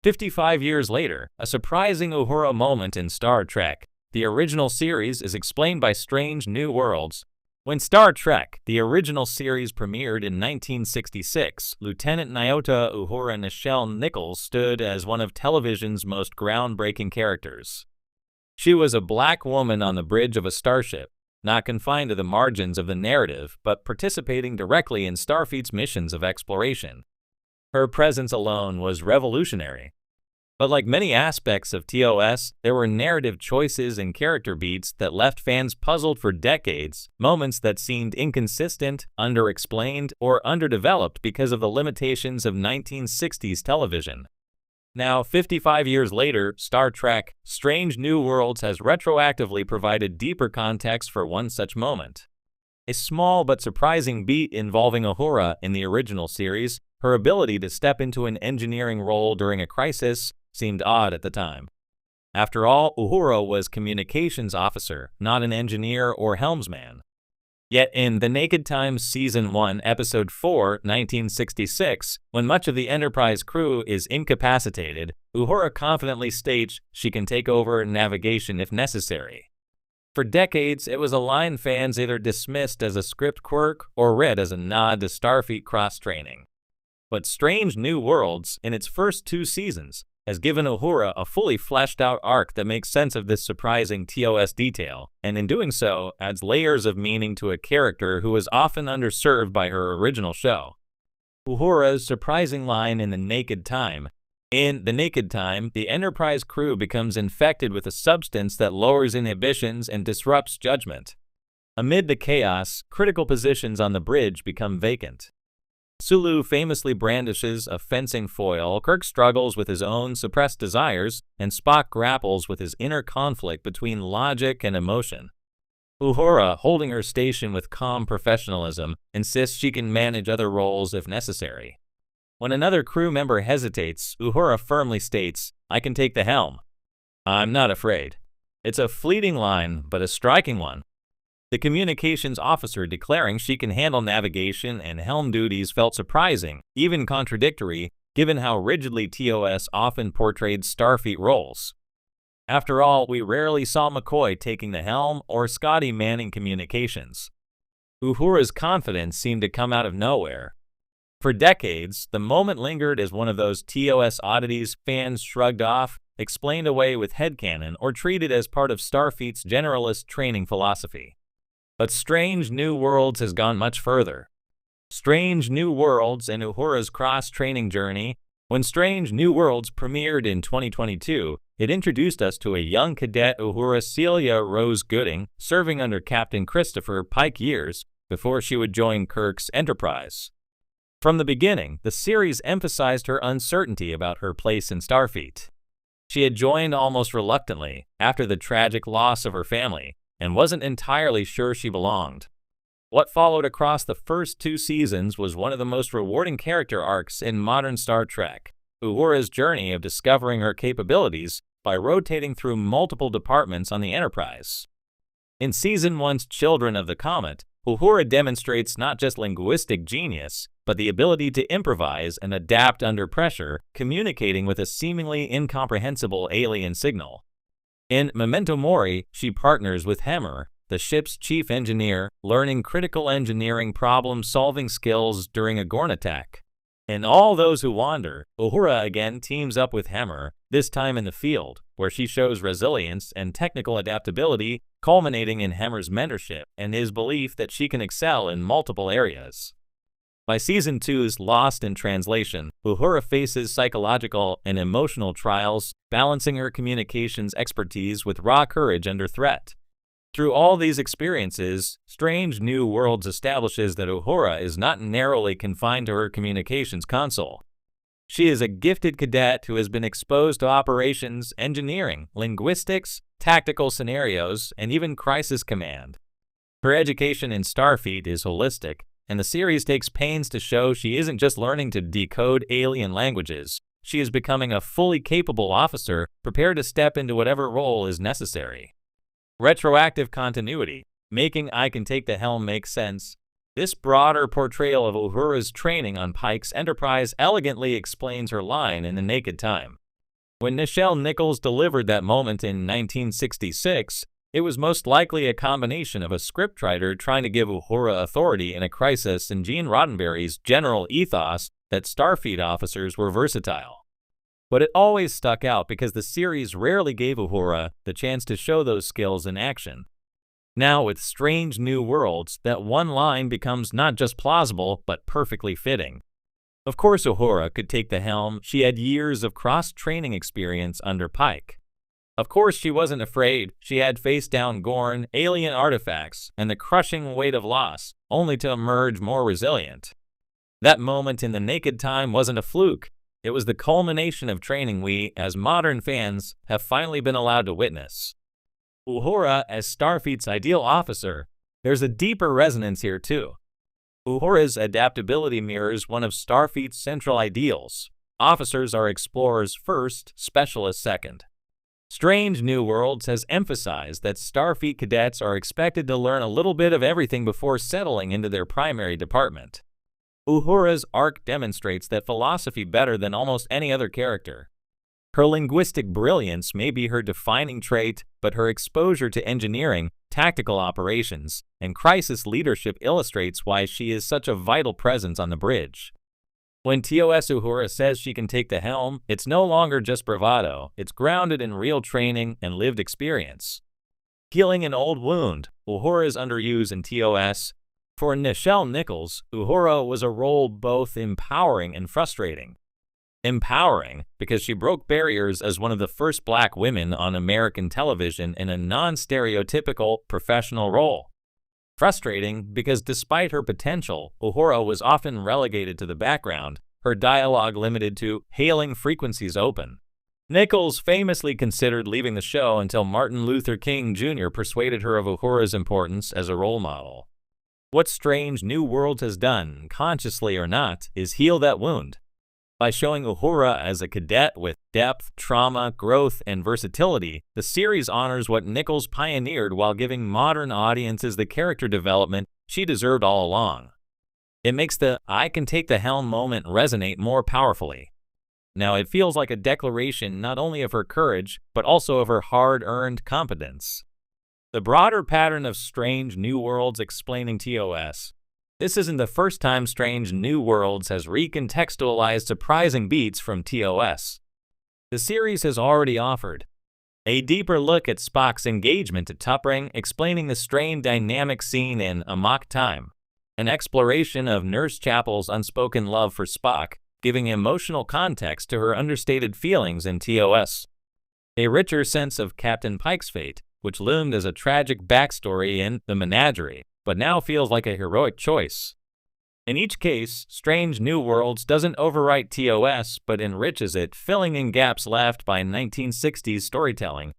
55 years later, a surprising Uhura moment in Star Trek, the original series, is explained by Strange New Worlds. When Star Trek, the original series, premiered in 1966, Lieutenant Nyota Uhura Nichelle Nichols stood as one of television's most groundbreaking characters. She was a black woman on the bridge of a starship, not confined to the margins of the narrative, but participating directly in Starfleet's missions of exploration. Her presence alone was revolutionary. But like many aspects of TOS, there were narrative choices and character beats that left fans puzzled for decades, moments that seemed inconsistent, underexplained, or underdeveloped because of the limitations of 1960s television. Now, 55 years later, Star Trek: Strange New Worlds has retroactively provided deeper context for one such moment. A small but surprising beat involving Uhura in the original series, her ability to step into an engineering role during a crisis, seemed odd at the time. After all, Uhura was communications officer, not an engineer or helmsman. Yet in The Naked Times Season 1, Episode 4, 1966, when much of the Enterprise crew is incapacitated, Uhura confidently states she can take over navigation if necessary. For decades, it was a line fans either dismissed as a script quirk or read as a nod to Starfleet cross-training. But Strange New Worlds, in its first 2 seasons, has given Uhura a fully fleshed-out arc that makes sense of this surprising TOS detail, and in doing so, adds layers of meaning to a character who was often underserved by her original show. Uhura's surprising line in The Naked Time. In The Naked Time, the Enterprise crew becomes infected with a substance that lowers inhibitions and disrupts judgment. Amid the chaos, critical positions on the bridge become vacant. Sulu famously brandishes a fencing foil, Kirk struggles with his own suppressed desires, and Spock grapples with his inner conflict between logic and emotion. Uhura, holding her station with calm professionalism, insists she can manage other roles if necessary. When another crew member hesitates, Uhura firmly states, "I can take the helm. I'm not afraid." It's a fleeting line, but a striking one. The communications officer declaring she can handle navigation and helm duties felt surprising, even contradictory, given how rigidly TOS often portrayed Starfleet roles. After all, we rarely saw McCoy taking the helm or Scotty manning communications. Uhura's confidence seemed to come out of nowhere. For decades, the moment lingered as one of those TOS oddities fans shrugged off, explained away with headcanon, or treated as part of Starfleet's generalist training philosophy. But Strange New Worlds has gone much further. Strange New Worlds and Uhura's cross-training journey. When Strange New Worlds premiered in 2022, it introduced us to a young cadet, Uhura Celia Rose Gooding, serving under Captain Christopher Pike years before she would join Kirk's Enterprise. From the beginning, the series emphasized her uncertainty about her place in Starfleet. She had joined almost reluctantly after the tragic loss of her family, and wasn't entirely sure she belonged. What followed across the first 2 seasons was one of the most rewarding character arcs in modern Star Trek. Uhura's journey of discovering her capabilities by rotating through multiple departments on the Enterprise. In Season 1's Children of the Comet, Uhura demonstrates not just linguistic genius, but the ability to improvise and adapt under pressure, communicating with a seemingly incomprehensible alien signal. In Memento Mori, she partners with Hemmer, the ship's chief engineer, learning critical engineering problem-solving skills during a Gorn attack. In All Those Who Wander, Uhura again teams up with Hemmer, this time in the field, where she shows resilience and technical adaptability, culminating in Hemmer's mentorship and his belief that she can excel in multiple areas. By Season 2's Lost in Translation, Uhura faces psychological and emotional trials, balancing her communications expertise with raw courage under threat. Through all these experiences, Strange New Worlds establishes that Uhura is not narrowly confined to her communications console. She is a gifted cadet who has been exposed to operations, engineering, linguistics, tactical scenarios, and even crisis command. Her education in Starfleet is holistic, and the series takes pains to show she isn't just learning to decode alien languages. She is becoming a fully capable officer, prepared to step into whatever role is necessary. Retroactive continuity, making I Can Take the Helm make sense. This broader portrayal of Uhura's training on Pike's Enterprise elegantly explains her line in The Naked Time. When Nichelle Nichols delivered that moment in 1966, it was most likely a combination of a scriptwriter trying to give Uhura authority in a crisis and Gene Roddenberry's general ethos that Starfleet officers were versatile. But it always stuck out because the series rarely gave Uhura the chance to show those skills in action. Now, with Strange New Worlds, that one line becomes not just plausible, but perfectly fitting. Of course, Uhura could take the helm. She had years of cross-training experience under Pike. Of course, she wasn't afraid. She had faced down Gorn, alien artifacts, and the crushing weight of loss, only to emerge more resilient. That moment in the Naked Time wasn't a fluke. It was the culmination of training we, as modern fans, have finally been allowed to witness. Uhura as Starfleet's ideal officer, there's a deeper resonance here too. Uhura's adaptability mirrors one of Starfleet's central ideals. Officers are explorers first, specialists second. Strange New Worlds has emphasized that Starfleet cadets are expected to learn a little bit of everything before settling into their primary department. Uhura's arc demonstrates that philosophy better than almost any other character. Her linguistic brilliance may be her defining trait, but her exposure to engineering, tactical operations, and crisis leadership illustrates why she is such a vital presence on the bridge. When TOS Uhura says she can take the helm, it's no longer just bravado, it's grounded in real training and lived experience. Healing an old wound, Uhura is underused in TOS. For Nichelle Nichols, Uhura was a role both empowering and frustrating. Empowering, because she broke barriers as one of the first black women on American television in a non-stereotypical professional role. Frustrating, because despite her potential, Uhura was often relegated to the background, her dialogue limited to "hailing frequencies open." Nichols famously considered leaving the show until Martin Luther King Jr. persuaded her of Uhura's importance as a role model. What Strange New Worlds has done, consciously or not, is heal that wound. By showing Uhura as a cadet with depth, trauma, growth, and versatility, the series honors what Nichols pioneered while giving modern audiences the character development she deserved all along. It makes the "I can take the helm" moment resonate more powerfully. Now, it feels like a declaration not only of her courage, but also of her hard-earned competence. The broader pattern of Strange New Worlds explaining TOS. This isn't the first time Strange New Worlds has recontextualized surprising beats from TOS. The series has already offered a deeper look at Spock's engagement to T'Pring, explaining the strained dynamic scene in Amok Time, an exploration of Nurse Chapel's unspoken love for Spock, giving emotional context to her understated feelings in TOS. A richer sense of Captain Pike's fate, which loomed as a tragic backstory in The Menagerie, but now feels like a heroic choice. In each case, Strange New Worlds doesn't overwrite TOS but enriches it, filling in gaps left by 1960s storytelling